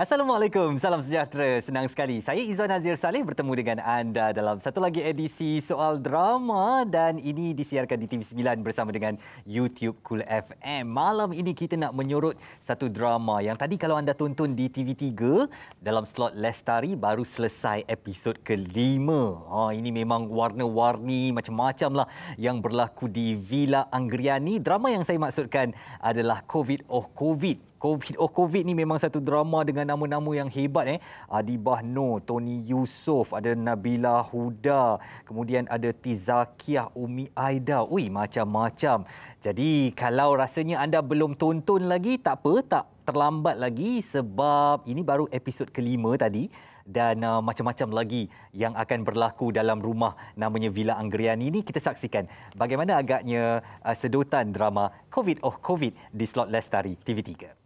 Assalamualaikum, salam sejahtera. Senang sekali. Saya Izwan Azir Saleh bertemu dengan anda dalam satu lagi edisi Soal Drama dan ini disiarkan di TV9 bersama dengan YouTube Cool FM. Malam ini kita nak menyorot satu drama yang tadi kalau anda tonton di TV3 dalam slot Lestari baru selesai episod kelima. Ini memang warna-warni macam-macam lah yang berlaku di Villa Anggriani. Drama yang saya maksudkan adalah COVID Oh COVID. COVID ni memang satu drama dengan nama-nama yang hebat. Adibah Noor, Tony Yusof, ada Nabila Huda, kemudian ada Tizakiah, Umi Aida. Ui, macam-macam. Jadi kalau rasanya anda belum tonton lagi, tak apa, tak terlambat lagi sebab ini baru episod kelima tadi. Dan macam-macam lagi yang akan berlaku dalam rumah namanya Villa Anggriani ini. Kita saksikan bagaimana agaknya sedotan drama COVID Oh COVID di slot Lestari TV3.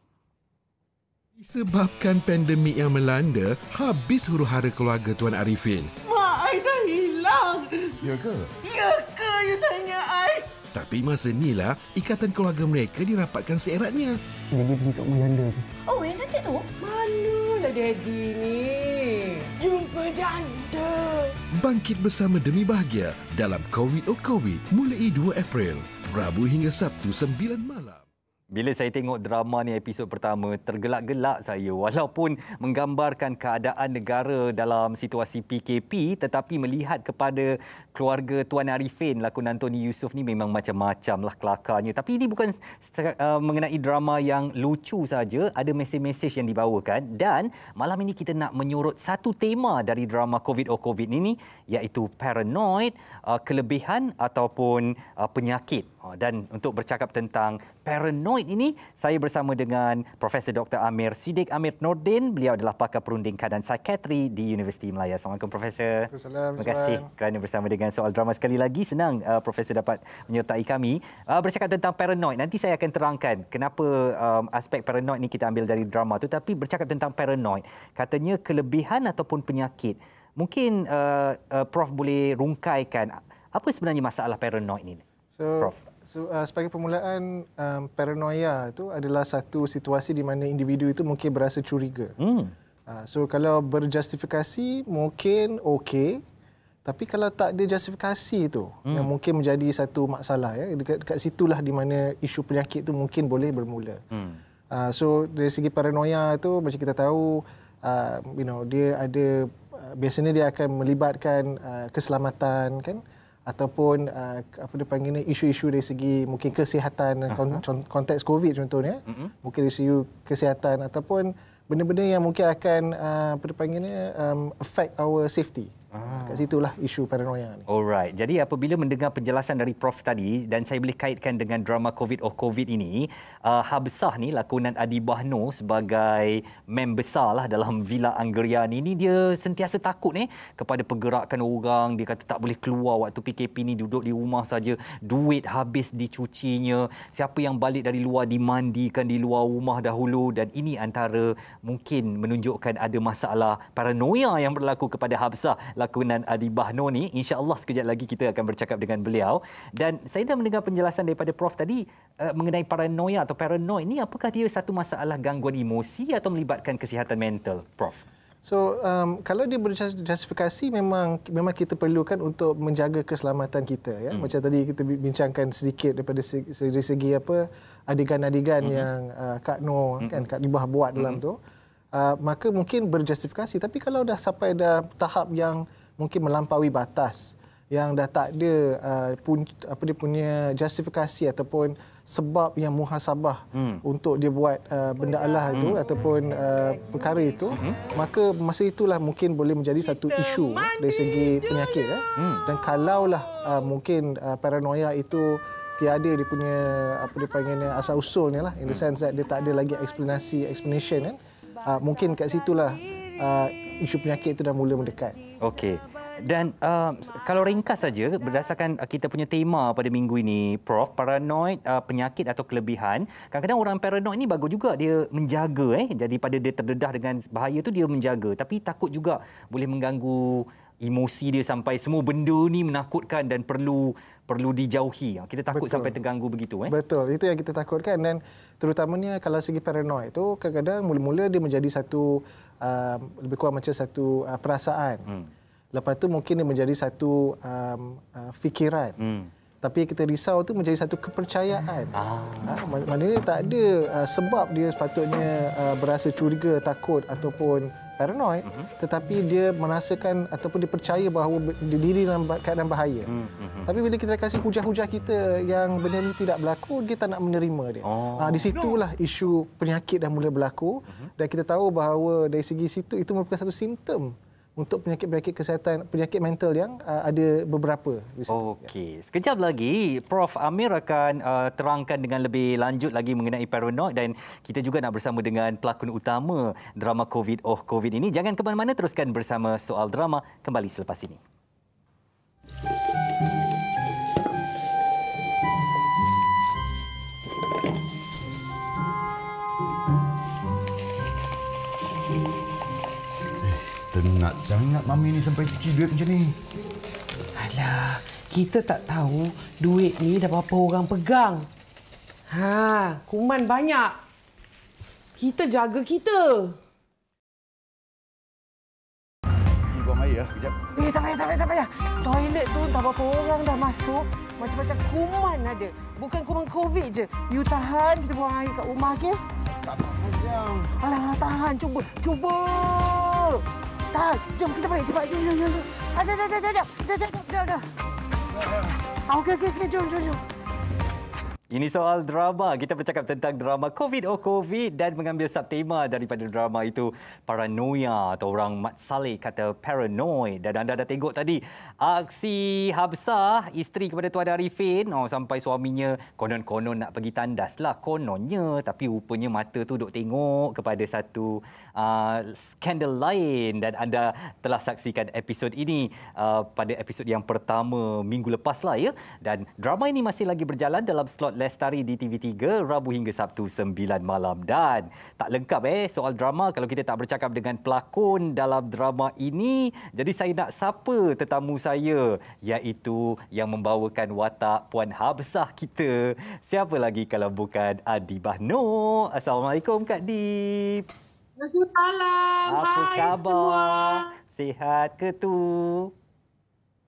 Disebabkan pandemik yang melanda, habis huru-hara keluarga Tuan Arifin. Mak, I dah hilang. Ya ke? Ya ke, you tanya I? Tapi masa inilah, ikatan keluarga mereka dirapatkan seeratnya. Jadi pergi kat Mulanda tu. Oh, yang cantik tu? Manalah daddy ni? Jumpa janda. Bangkit bersama demi bahagia dalam COVID Oh COVID mulai 2 April, Rabu hingga Sabtu 9 malam. Bila saya tengok drama ni episod pertama, tergelak-gelak saya walaupun menggambarkan keadaan negara dalam situasi PKP tetapi melihat kepada keluarga Tuan Arifin, lakonan Tony Yusof ni memang macam-macam lah kelakarnya. Tapi ini bukan mengenai drama yang lucu saja, ada mesej-mesej yang dibawakan dan malam ini kita nak menyorot satu tema dari drama COVID Oh COVID ini iaitu paranoid, kelebihan ataupun penyakit. Dan untuk bercakap tentang paranoid ini, saya bersama dengan Profesor Dr. Amir Siddiq Amir Nordin. Beliau adalah pakar perundingan dan psikiatri di Universiti Melaya. Assalamualaikum Profesor. Terima kasih kerana bersama dengan Soal Drama sekali lagi. Senang Profesor dapat menyertai kami. Bercakap tentang paranoid, nanti saya akan terangkan kenapa aspek paranoid ni kita ambil dari drama tu. Tapi bercakap tentang paranoid, katanya kelebihan ataupun penyakit. Mungkin Prof boleh rungkaikan apa sebenarnya masalah paranoid ni? Prof. Sebagai permulaan, paranoia itu adalah satu situasi di mana individu itu mungkin berasa curiga. So kalau berjustifikasi mungkin okey, tapi kalau tak ada justifikasi itu yang mungkin menjadi satu masalah. Dekat situlah di mana isu penyakit itu mungkin boleh bermula. So dari segi paranoia itu macam kita tahu, dia ada biasanya dia akan melibatkan keselamatan kan, ataupun apa dia panggilnya, isu-isu dari segi mungkin kesihatan, konteks COVID contohnya, mungkin dari segi kesihatan ataupun benda-benda yang mungkin akan apa dia panggilnya, affect our safety. Kat situlah isu paranoia ni. Alright. Jadi apabila mendengar penjelasan dari Prof tadi dan saya boleh kaitkan dengan drama COVID Oh COVID ini, Habsah ni lakonan Adibah Noor sebagai mem besar lah dalam Villa Anggriani ni, dia sentiasa takut kepada pergerakan orang. Dia kata tak boleh keluar waktu PKP ni, duduk di rumah saja, duit habis dicucinya, siapa yang balik dari luar dimandikan di luar rumah dahulu, dan ini antara mungkin menunjukkan ada masalah paranoia yang berlaku kepada Habsah lakonan Adibah Noor ni. InsyaAllah sekejap lagi kita akan bercakap dengan beliau. Dan saya dah mendengar penjelasan daripada Prof tadi mengenai paranoia atau paranoid ni, apakah dia satu masalah gangguan emosi atau melibatkan kesihatan mental, Prof? So kalau dia berjustifikasi, memang kita perlukan untuk menjaga keselamatan kita, ya. Macam tadi kita bincangkan sedikit daripada segi apa adegan-adegan yang Kak Noor kan, Kak Dibah buat dalam tu. Maka mungkin berjustifikasi. Tapi kalau dah sampai dah tahap yang mungkin melampaui batas, yang dah tak ada apa dia punya justifikasi ataupun sebab yang muhasabah untuk dia buat benda Allah itu ataupun perkara itu, maka masa itulah mungkin boleh menjadi satu isu dari segi penyakit. Dan kalaulah mungkin paranoia itu tiada dia punya apa dia panggilnya asal usulnya lah, in the sense that dia tak ada lagi explanation kan, mungkin kat situlah isu penyakit itu dah mula mendekat. Okey. Dan kalau ringkas saja berdasarkan kita punya tema pada minggu ini, Prof, paranoid, penyakit atau kelebihan. Kadang-kadang orang paranoid ni bagus juga, dia menjaga jadi pada dia terdedah dengan bahaya tu dia menjaga, tapi takut juga boleh mengganggu emosi dia sampai semua benda ni menakutkan dan perlu dijauhi. Kita takut sampai terganggu begitu. Betul, itu yang kita takutkan. Dan terutamanya kalau segi paranoid tu kadang-kadang mula-mula dia menjadi satu lebih kurang macam satu perasaan. Lepas tu mungkin dia menjadi satu fikiran. Tapi kita risau tu menjadi satu kepercayaan. Maknanya tak ada sebab dia sepatutnya berasa curiga, takut ataupun paranoid, tetapi dia merasakan ataupun dia percaya bahawa diri dalam keadaan bahaya. Tapi bila kita kasih hujah-hujah kita yang benda ni tidak berlaku, dia tak nak menerima dia. Di situlah isu penyakit dah mula berlaku, dan kita tahu bahawa dari segi situ itu merupakan satu simptom untuk penyakit-penyakit kesihatan, penyakit mental yang ada beberapa. Okey, sekejap lagi Prof Amir akan terangkan dengan lebih lanjut lagi mengenai paranoid, dan kita juga nak bersama dengan pelakon utama drama COVID ini. Jangan ke mana-mana, teruskan bersama Soal Drama kembali selepas ini. Tenat sangat Mami ni sampai cuci duit macam ni. Alah, kita tak tahu duit ni dah berapa orang pegang. Kuman banyak. Kita jaga kita. Pergi buang air lah, kejap. Tak payah. Toilet tu tak berapa orang dah masuk. Macam-macam kuman ada. Bukan kuman COVID je. You tahan, kita buang air kat rumah, okey? Tak apa-apa. Alah, tahan. Cuba. Tahan. Jom, kita balik cepat. Jom. Dah. Okey, jom. Ini Soal Drama. Kita bercakap tentang drama COVID dan mengambil subtema daripada drama itu paranoia, atau orang Mat Salleh kata paranoid. Dan anda dah tengok tadi aksi Habsah, isteri kepada Tuan Arifin, sampai suaminya konon-konon nak pergi tandas lah kononnya, tapi rupanya mata tu duk tengok kepada satu skandal lain. Dan anda telah saksikan episod ini pada episod yang pertama minggu lepas lah ya. Dan drama ini masih lagi berjalan dalam slot Lestari di TV3 Rabu hingga Sabtu 9 malam. Dan tak lengkap soal drama kalau kita tak bercakap dengan pelakon dalam drama ini. Jadi saya nak sapa tetamu saya, iaitu yang membawakan watak Puan Habsah kita. Siapa lagi kalau bukan Adibah Noor. Assalamualaikum Kak Dib. Waalaikumsalam. Apa Hai khabar? semua. Sihat ke tu?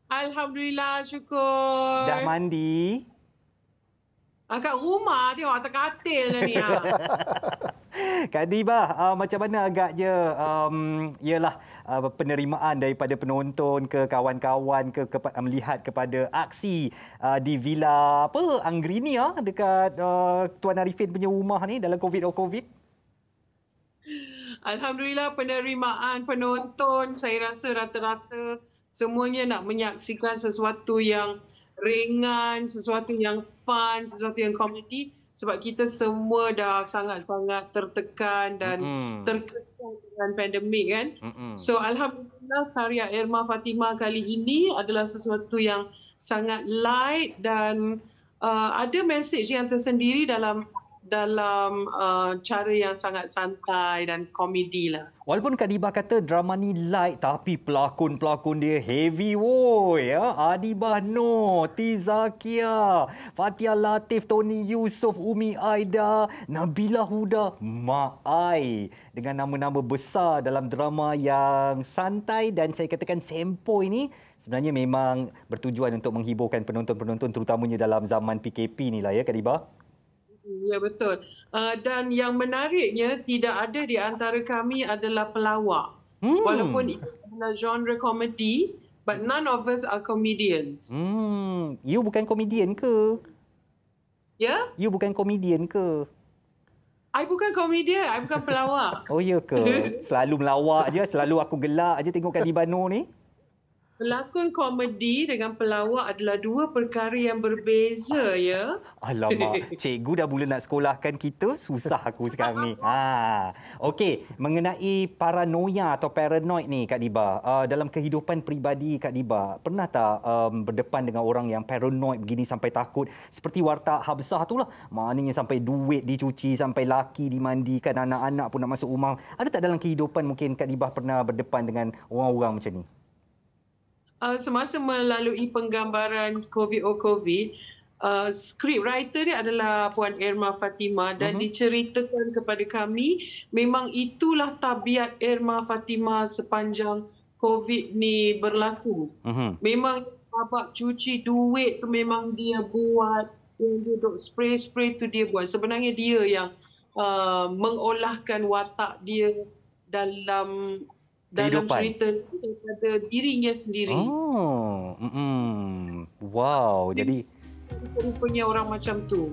Alhamdulillah, syukur. Dah mandi? Kat rumah tengok atas katil lah ni. Kak Dibah, macam mana agaknya penerimaan daripada penonton ke kawan-kawan ke melihat kepada aksi di Villa Anggrini dekat Tuan Arifin punya rumah ni dalam COVID? Alhamdulillah, penerimaan penonton saya rasa rata-rata semuanya nak menyaksikan sesuatu yang ringan, sesuatu yang fun, sesuatu yang komedi, sebab kita semua dah sangat-sangat tertekan dan terkesan dengan pandemik kan. So alhamdulillah karya Irma Fatimah kali ini adalah sesuatu yang sangat light dan ada mesej yang tersendiri dalam cara yang sangat santai dan komedi lah. Walaupun Kak Dibah kata drama ni light, tapi pelakon-pelakon dia heavy woy. Adibah Noor, Tizakia, Fatia Latif, Tony Yusof, Umi Aida, Nabila Huda, Mak Ai. Dengan nama-nama besar dalam drama yang santai dan saya katakan sempoi ni, sebenarnya memang bertujuan untuk menghiburkan penonton-penonton terutamanya dalam zaman PKP ni lah ya Kak Dibah. Ya, betul. Dan yang menariknya, tidak ada di antara kami adalah pelawak. Walaupun itu adalah genre komedi, but none of us are comedians. You bukan komedian ke? Ya? You bukan komedian ke? I bukan komedian, I bukan pelawak. Oh ya ke? Selalu melawak je, selalu aku gelak je tengok Kak Dibah Noor ni. Pelakon komedi dengan pelawak adalah dua perkara yang berbeza, ya. Alamak, cikgu dah mula nak sekolahkan kita, susah aku sekarang ni. Okey, mengenai paranoia atau paranoid ni Kak Dibah, dalam kehidupan peribadi Kak Dibah, pernah tak berdepan dengan orang yang paranoid begini sampai takut? Seperti watak Habsah tu lah, maknanya sampai duit dicuci, sampai laki dimandikan, anak-anak pun nak masuk rumah. Ada tak dalam kehidupan mungkin Kak Dibah pernah berdepan dengan orang-orang macam ni? semasa melalui penggambaran COVID, script writer dia adalah Puan Irma Fatimah dan diceritakan kepada kami memang itulah tabiat Irma Fatimah sepanjang COVID ni berlaku. Memang babak cuci duit tu memang dia buat, yang dia duk spray tu dia buat. Sebenarnya dia yang mengolahkan watak dia dalam cerita daripada dirinya sendiri. Wow, jadi rupanya orang macam tu.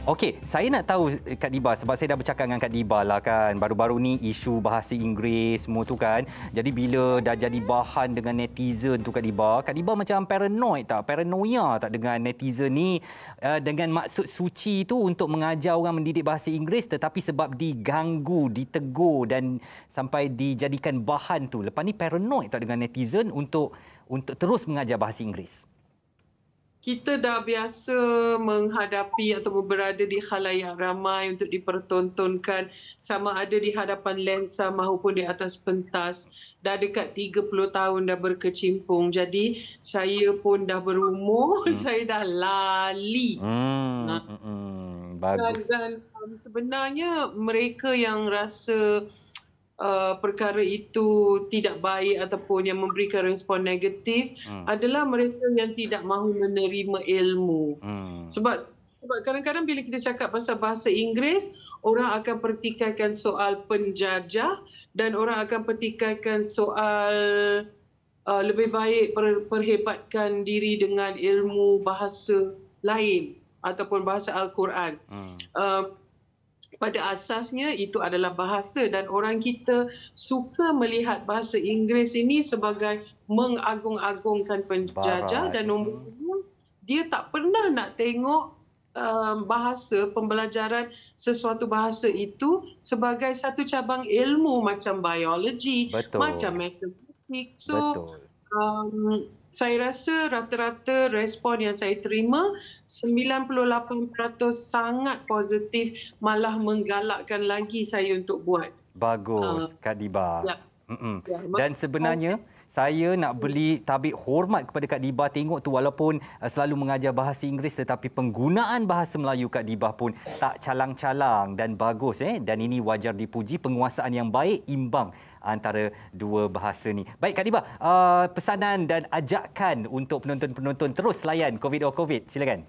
Okey, saya nak tahu Kak Diba, sebab saya dah bercakap dengan Kak Diba lah kan. Baru-baru ni isu bahasa Inggeris semua tu kan. Jadi bila dah jadi bahan dengan netizen tu Kak Diba macam paranoia tak dengan netizen ni dengan maksud suci tu untuk mengajar orang mendidik bahasa Inggeris, tetapi sebab diganggu, ditegur dan sampai dijadikan bahan tu. Lepas ni paranoid tak dengan netizen untuk terus mengajar bahasa Inggeris? Kita dah biasa menghadapi atau berada di khalayak ramai untuk dipertontonkan, sama ada di hadapan lensa maupun di atas pentas. Dah dekat 30 tahun dah berkecimpung. Jadi saya pun dah berumur, saya dah lali. Bagus. Dan sebenarnya mereka yang rasa perkara itu tidak baik ataupun yang memberikan respon negatif adalah mereka yang tidak mahu menerima ilmu. Sebab kadang-kadang bila kita cakap pasal bahasa Inggeris, orang akan pertikaikan soal penjajah dan orang akan pertikaikan soal lebih baik perhebatkan diri dengan ilmu bahasa lain ataupun bahasa Al-Quran. Pada asasnya itu adalah bahasa dan orang kita suka melihat bahasa Inggeris ini sebagai mengagung-agungkan penjajah dan nombor dua, dia tak pernah nak tengok bahasa, pembelajaran sesuatu bahasa itu sebagai satu cabang ilmu macam biologi, macam matematik. So saya rasa rata-rata respon yang saya terima 98% sangat positif, malah menggalakkan lagi saya untuk buat. Bagus Kak Diba. Dan sebenarnya saya nak beli tabik hormat kepada Kak Diba, tengok tu walaupun selalu mengajar bahasa Inggeris tetapi penggunaan bahasa Melayu Kak Diba pun tak calang-calang dan bagus dan ini wajar dipuji, penguasaan yang baik imbang antara dua bahasa ni. Baik Kak Diba, pesanan dan ajakan untuk penonton-penonton terus layan COVID, silakan.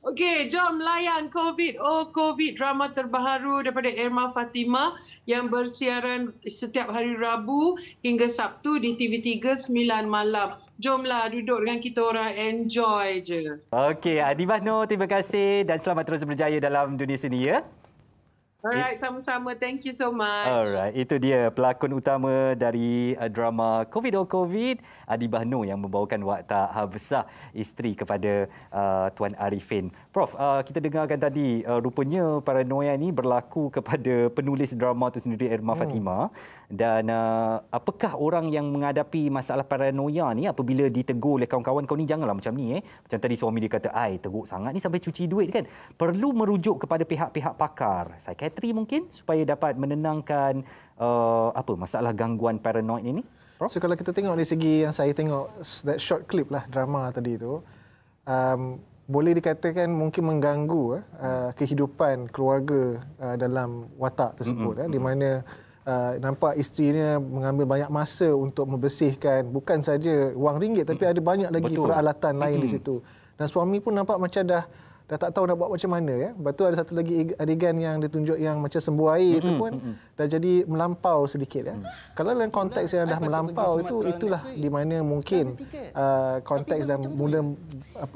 Okey, jom layan COVID drama terbaru daripada Irma Fatimah yang bersiaran setiap hari Rabu hingga Sabtu di TV3 9 malam. Jomlah duduk dengan kita orang, enjoy je. Okey, Diba Noor, terima kasih dan selamat terus berjaya dalam dunia seni ya. Alright, sama-sama. Thank you so much. Alright, itu dia pelakon utama dari drama COVID, Adibah Noor yang membawakan watak Hafsah, isteri kepada Tuan Arifin. Prof, kita dengarkan tadi rupanya paranoia ni berlaku kepada penulis drama itu sendiri, Irma Fatimah. Dan apakah orang yang menghadapi masalah paranoia ni apabila ditegur oleh kawan-kawan, kau ni janganlah macam ni Macam tadi suami dia kata, teruk sangat ni sampai cuci duit kan. Perlu merujuk kepada pihak-pihak pakar, psikiatri mungkin, supaya dapat menenangkan masalah gangguan paranoid ini. Prof? So kalau kita tengok dari segi yang saya tengok that short clip lah drama tadi tu, boleh dikatakan mungkin mengganggu kehidupan keluarga dalam watak tersebut di mana nampak isterinya mengambil banyak masa untuk membersihkan bukan saja wang ringgit tapi ada banyak lagi peralatan lain di situ. Dan suami pun nampak macam dah tak tahu nak buat macam mana Lepas tu ada satu lagi adegan yang ditunjuk yang macam sembuh air itu pun dah jadi melampau sedikit Kalau dalam konteks yang dah melampau itulah di mana mungkin konteks dah mula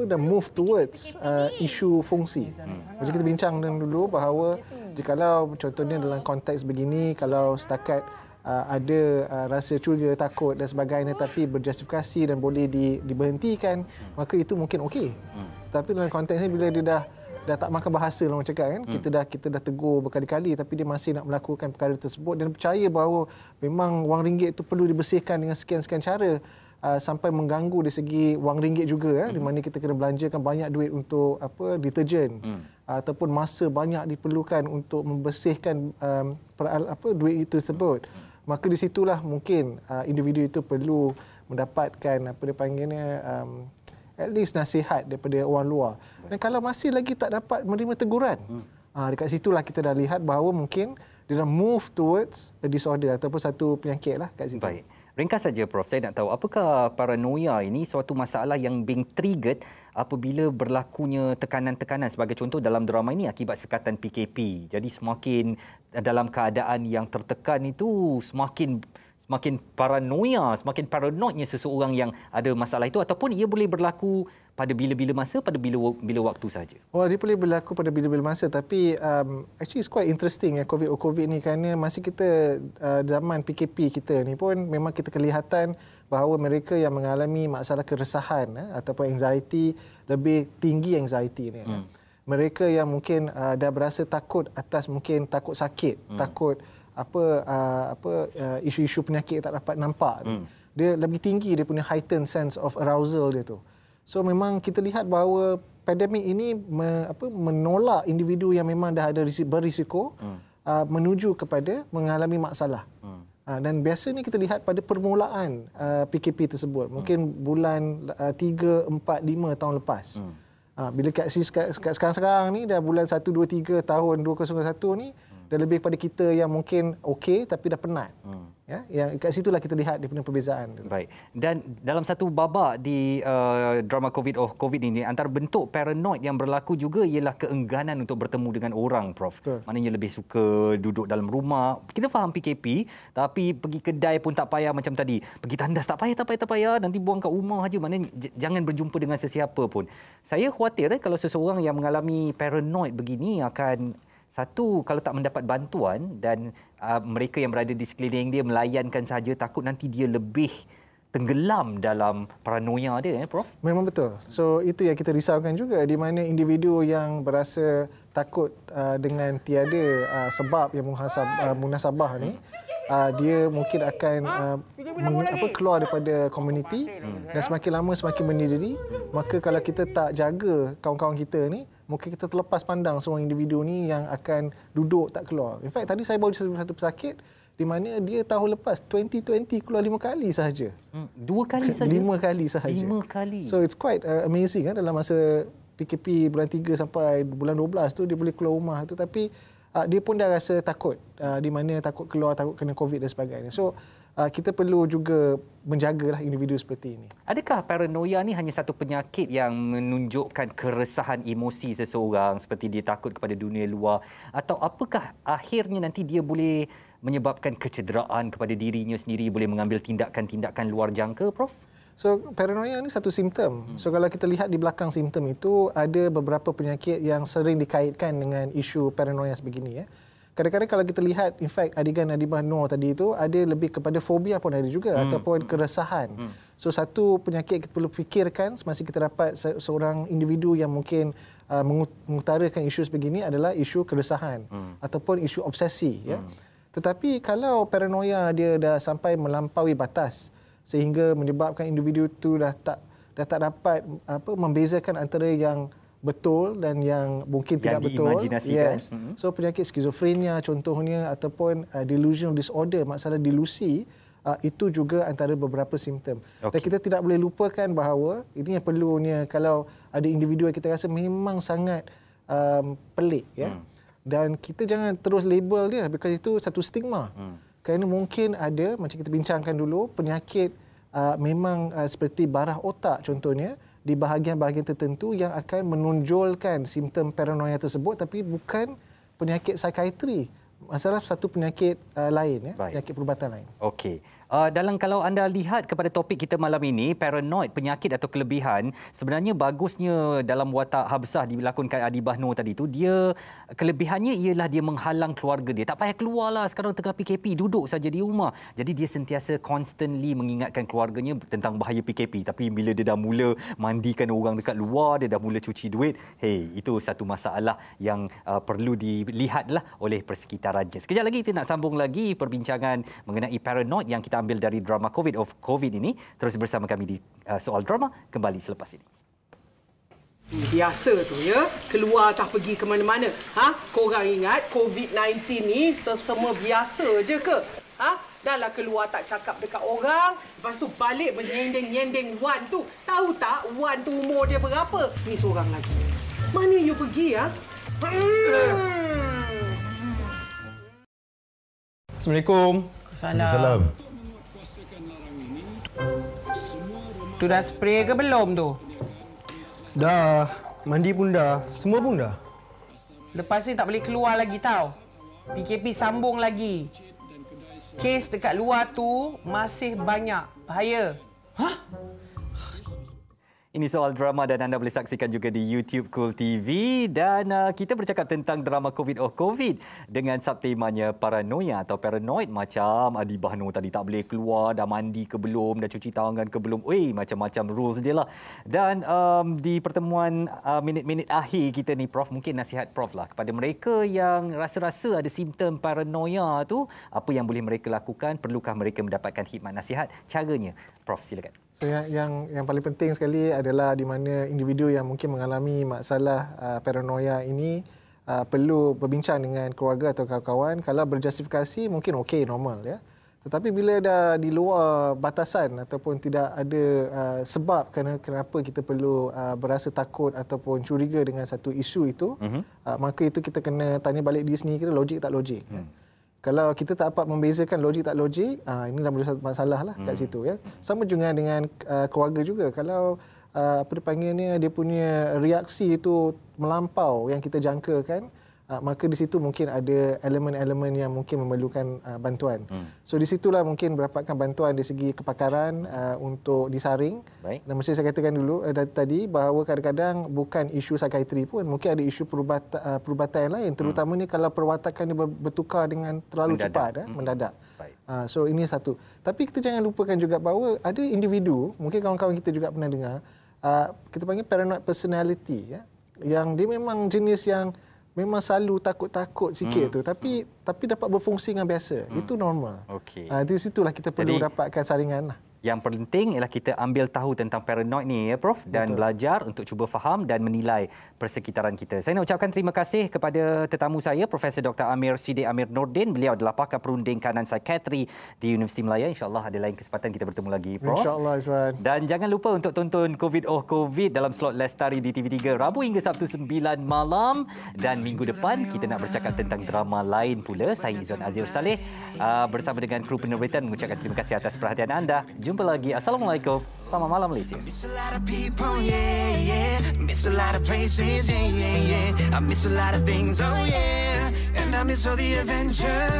dah move towards isu fungsi. Macam kita bincang dulu bahawa jikalau contohnya dalam konteks begini, kalau setakat ada rasa curiga, takut dan sebagainya tapi berjustifikasi dan boleh diberhentikan, maka itu mungkin okey. Tapi dalam konteks ni bila dia dah tak makan bahasa lah orang cakap kan, kita dah tegur berkali-kali tapi dia masih nak melakukan perkara tersebut dan percaya bahawa memang wang ringgit itu perlu dibersihkan dengan sekian-sekian cara sampai mengganggu dari segi wang ringgit juga di mana kita kena belanjakan banyak duit untuk deterjen ataupun masa banyak diperlukan untuk membersihkan duit itu tersebut. maka di situlah mungkin individu itu perlu mendapatkan apa dia panggilnya at least nasihat daripada orang luar. Dan kalau masih lagi tak dapat menerima teguran, dekat situlah kita dah lihat bahawa mungkin dia dah move towards a disorder ataupun satu penyakit lah kat situ. Baik. Ringkas saja Prof, saya nak tahu apakah paranoia ini suatu masalah yang being triggered apabila berlakunya tekanan-tekanan, sebagai contoh dalam drama ini akibat sekatan PKP. Jadi semakin dalam keadaan yang tertekan itu semakin paranoia, semakin paranoidnya seseorang yang ada masalah itu, ataupun ia boleh berlaku pada bila-bila masa, pada bila waktu saja. Dia boleh berlaku pada bila-bila masa, tapi actually it's quite interesting ya COVID ni, kerana masih kita zaman PKP kita ni pun memang kita kelihatan bahawa mereka yang mengalami masalah keresahan ataupun anxiety, lebih tinggi anxiety ni. Mereka yang mungkin dah berasa takut atas mungkin takut sakit, takut isu-isu penyakit tak dapat nampak. Dia lebih tinggi, dia punya heightened sense of arousal dia tu. So memang kita lihat bahawa pandemik ini menolak individu yang memang dah ada berisiko menuju kepada mengalami masalah. Dan biasanya kita lihat pada permulaan PKP tersebut, mungkin bulan 3, 4, 5 tahun lepas. Bila kat sekarang ni dah bulan 1, 2, 3 tahun 2021 ni, dah lebih pada kita yang mungkin okey tapi dah penat. Ya, yang kat situlah kita lihat dia punya perbezaan. Baik. Dan dalam satu babak di drama COVID ini, antara bentuk paranoid yang berlaku juga ialah keengganan untuk bertemu dengan orang, Prof. Betul. Maknanya lebih suka duduk dalam rumah. Kita faham PKP, tapi pergi kedai pun tak payah macam tadi. Pergi tandas tak payah, nanti buang kat rumah aja. Maknanya jangan berjumpa dengan sesiapa pun. Saya khawatir kalau seseorang yang mengalami paranoid begini akan, satu, kalau tak mendapat bantuan dan mereka yang berada di sekeliling dia melayankan saja, takut nanti dia lebih tenggelam dalam paranoia dia, Prof? Memang betul. So itu yang kita risaukan juga, di mana individu yang berasa takut dengan tiada sebab yang munasabah ni, dia mungkin akan keluar daripada komuniti dan semakin lama semakin menyendiri. Maka kalau kita tak jaga kawan-kawan kita ni, mungkin kita terlepas pandang seorang individu ni yang akan duduk tak keluar. In fact, tadi saya bawa satu pesakit di mana dia tahun lepas 2020 keluar 5 kali sahaja. 2 kali sahaja? 5 kali sahaja. 5 kali. So it's quite amazing dalam masa PKP bulan 3 sampai bulan 12 tu dia boleh keluar rumah tu, tapi dia pun dah rasa takut, di mana takut keluar, takut kena COVID dan sebagainya. So kita perlu juga menjagalah individu seperti ini. Adakah paranoia ni hanya satu penyakit yang menunjukkan keresahan emosi seseorang, seperti dia takut kepada dunia luar, atau apakah akhirnya nanti dia boleh menyebabkan kecederaan kepada dirinya sendiri, boleh mengambil tindakan-tindakan luar jangka, Prof? So paranoia ni satu simptom. So kalau kita lihat di belakang simptom itu, ada beberapa penyakit yang sering dikaitkan dengan isu paranoia sebegini ya. Kadang-kadang kalau kita lihat, in fact, adegan Adibah Noor tadi itu ada lebih kepada fobia pun ada juga, ataupun keresahan. So satu penyakit kita perlu fikirkan semasa kita dapat seorang individu yang mungkin mengutarakan isu sebegini adalah isu keresahan ataupun isu obsesi ya. Tetapi kalau paranoia dia dah sampai melampaui batas sehingga menyebabkan individu itu dah tak dapat membezakan antara yang betul dan yang mungkin tidak betul. Yes. So penyakit skizofrenia contohnya, ataupun delusional disorder, masalah delusi, itu juga antara beberapa simptom. Dan kita tidak boleh lupakan bahawa ini yang perlunya kalau ada individu yang kita rasa memang sangat pelik ya. Dan kita jangan terus label dia, because itu satu stigma. Kerana mungkin ada, macam kita bincangkan dulu, penyakit memang seperti barah otak contohnya, di bahagian-bahagian tertentu yang akan menonjolkan simptom paranoia tersebut, tapi bukan penyakit psikiatri. Masalah satu penyakit lain, ya, penyakit perubatan lain. Okey. Dalam kalau anda lihat kepada topik kita malam ini, paranoid, penyakit atau kelebihan, sebenarnya bagusnya dalam watak Habsah dilakonkan Adibah Noor tadi tu, dia kelebihannya ialah dia menghalang keluarga dia. Tak payah keluarlah, sekarang tengah PKP, duduk saja di rumah. Jadi dia sentiasa constantly mengingatkan keluarganya tentang bahaya PKP. Tapi bila dia dah mula mandikan orang dekat luar, dia dah mula cuci duit, itu satu masalah yang perlu dilihatlah oleh persekitarannya. Sekejap lagi kita nak sambung lagi perbincangan mengenai paranoid yang kita ambil dari drama COVID ini. Terus bersama kami di Soal Drama, kembali selepas ini. Biasa tu ya, keluar tak pergi ke mana-mana. Korang ingat COVID-19 ni semua biasa je ke? Dah lah keluar tak cakap dekat orang. Lepas tu balik menyendeng-nyendeng Wan tu. Tahu tak Wan tu umur dia berapa? Ni seorang lagi. Mana you pergi, ya? Assalamualaikum. Salam. Tu dah spray ke belum tu? Dah. Mandi pun dah. Semua pun dah. Lepas ni tak boleh keluar lagi tau. PKP sambung lagi. Kes dekat luar tu masih banyak. Bahaya. Ini soal drama dan anda boleh saksikan juga di YouTube Cool TV. Dan kita bercakap tentang drama COVID dengan subtemanya paranoia atau paranoid macam Adi Bahno tadi tak boleh keluar, dah mandi ke belum, dah cuci tangan ke belum. Macam-macam rules dia lah. Dan di pertemuan minit-minit akhir kita ni Prof, mungkin nasihat Prof lah kepada mereka yang rasa-rasa ada simptom paranoia tu, apa yang boleh mereka lakukan, perlukah mereka mendapatkan khidmat nasihat, caranya Prof silakan. So yang paling penting sekali adalah di mana individu yang mungkin mengalami masalah paranoia ini perlu berbincang dengan keluarga atau kawan-kawan. Kalau berjustifikasi mungkin okey, normal ya. Tetapi bila dah di luar batasan ataupun tidak ada sebab kenapa kita perlu berasa takut ataupun curiga dengan satu isu itu, maka itu kita kena tanya balik diri sendiri, kita logik tak logik. Kalau kita tak dapat membezakan logik tak logik, ini dah boleh satu masalah lah kat situ ya. Sama juga dengan keluarga juga. Kalau apa dipanggilnya, dia punya reaksi itu melampau yang kita jangkakan, maka di situ mungkin ada elemen-elemen yang mungkin memerlukan bantuan. So di situlah mungkin mendapatkan bantuan dari segi kepakaran untuk disaring. Baik. Dan mesti saya katakan dulu tadi bahawa kadang-kadang bukan isu psikiatri pun, mungkin ada isu perubatan yang lain, terutamanya kalau perwatakan dia bertukar dengan terlalu cepat, mendadak. So ini satu. Tapi kita jangan lupakan juga bahawa ada individu, mungkin kawan-kawan kita juga pernah dengar, kita panggil paranoid personality ya, yang dia memang jenis yang memang selalu takut-takut sikit tu, tapi dapat berfungsi dengan biasa. Itu normal. Okey. Di situlah kita perlu dapatkan saringan lah. Yang penting ialah kita ambil tahu tentang paranoid ni ya Prof, dan belajar untuk cuba faham dan menilai persekitaran kita. Saya nak ucapkan terima kasih kepada tetamu saya, Profesor Dr. Amir Siddiq Amir Nordin. Beliau adalah pakar perunding kanan psikiatri di Universiti Malaya. InsyaAllah ada lain kesempatan kita bertemu lagi Prof. InsyaAllah Izwan. Dan jangan lupa untuk tonton COVID dalam slot Lestari di TV3 Rabu hingga Sabtu 9 malam. Dan minggu depan kita nak bercakap tentang drama lain pula. Saya Izwan Azir Saleh bersama dengan kru penerbitan mengucapkan terima kasih atas perhatian anda. Jumpa lagi. Assalamualaikum. Selamat malam Malaysia. Miss a lot of people, yeah, yeah. Miss a lot of places, yeah, yeah, yeah. I miss a lot of things, oh yeah. And I miss all the adventure.